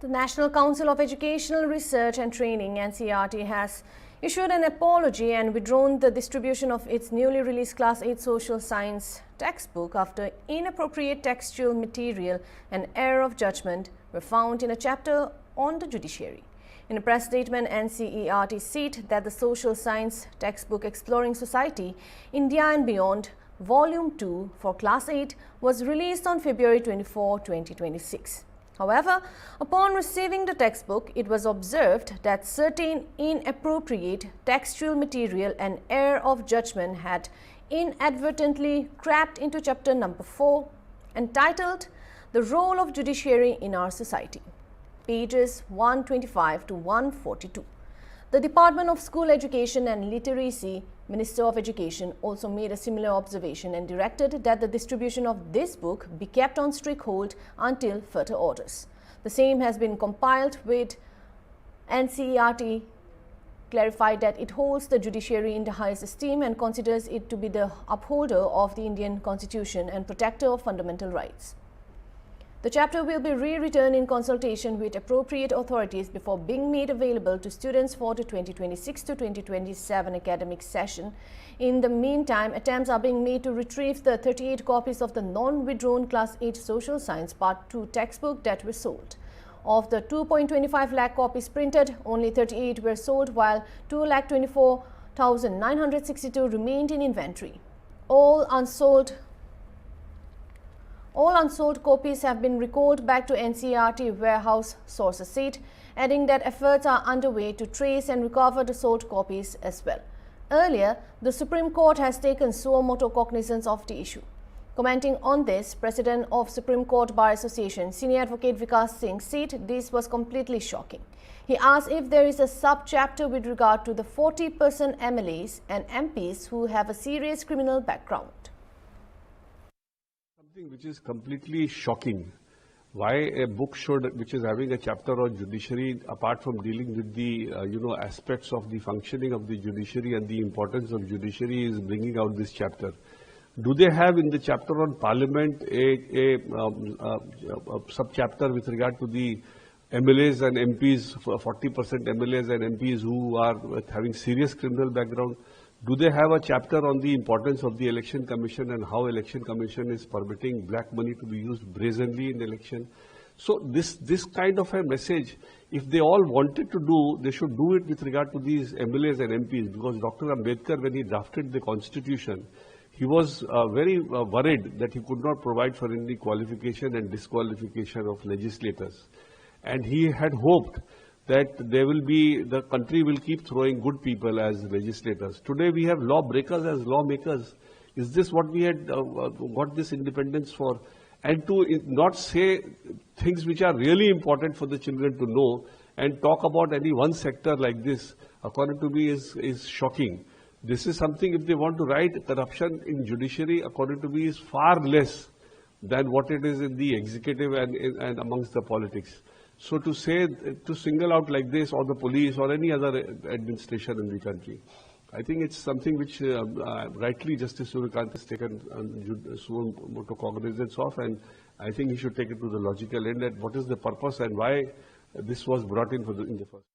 The National Council of Educational Research and Training (NCERT) has issued an apology and withdrawn the distribution of its newly released Class 8 Social Science textbook after inappropriate textual material and error of judgment were found in a chapter on the judiciary. In a press statement, NCERT said that the Social Science textbook Exploring Society, India and Beyond, Volume 2 for Class 8 was released on February 24, 2026. However, upon receiving the textbook, it was observed that certain inappropriate textual material and error of judgment had inadvertently crept into chapter number 4, entitled The Role of Judiciary in Our Society, pages 125 to 142. The Department of School Education and Literacy, Minister of Education, also made a similar observation and directed that the distribution of this book be kept on strict hold until further orders. The same has been compiled with NCERT clarified that it holds the judiciary in the highest esteem and considers it to be the upholder of the Indian Constitution and protector of fundamental rights. The chapter will be rewritten in consultation with appropriate authorities before being made available to students for the 2026 to 2027 academic session. In the meantime, attempts are being made to retrieve the 38 copies of the non-withdrawn Class 8 Social Science Part 2 textbook that were sold. Of the 2.25 lakh copies printed, only 38 were sold, while 2,24,962 remained in inventory. All unsold copies have been recalled back to NCERT warehouse, sources said, adding that efforts are underway to trace and recover the sold copies as well. Earlier, the Supreme Court has taken suo motu cognizance of the issue. Commenting on this, President of Supreme Court Bar Association, Senior Advocate Vikas Singh, said this was completely shocking. He asked if there is a sub-chapter with regard to the 40% MLAs and MPs who have a serious criminal background. Something which is completely shocking. Why a book which is having a chapter on judiciary, apart from dealing with the aspects of the functioning of the judiciary and the importance of judiciary, is bringing out this chapter. Do they have in the chapter on Parliament a sub-chapter with regard to the MLAs and MPs, 40% MLAs and MPs who are having serious criminal background? Do they have a chapter on the importance of the Election Commission and how Election Commission is permitting black money to be used brazenly in election? So this kind of a message, if they all wanted to do, they should do it with regard to these MLAs and MPs, because Dr. Ambedkar, when he drafted the Constitution, he was very worried that he could not provide for any qualification and disqualification of legislators. And he had hoped that the country will keep throwing good people as legislators. Today we have lawbreakers as lawmakers. Is this what we had got this independence for? And to not say things which are really important for the children to know and talk about any one sector like this, according to me, is shocking. This is something, if they want to write corruption in judiciary, according to me, is far less than what it is in the executive and amongst the politics. So to single out like this, or the police or any other administration in the country, I think it's something which rightly Justice Surikant has taken suo motu cognizance of, and I think he should take it to the logical end at what is the purpose and why this was brought in the first.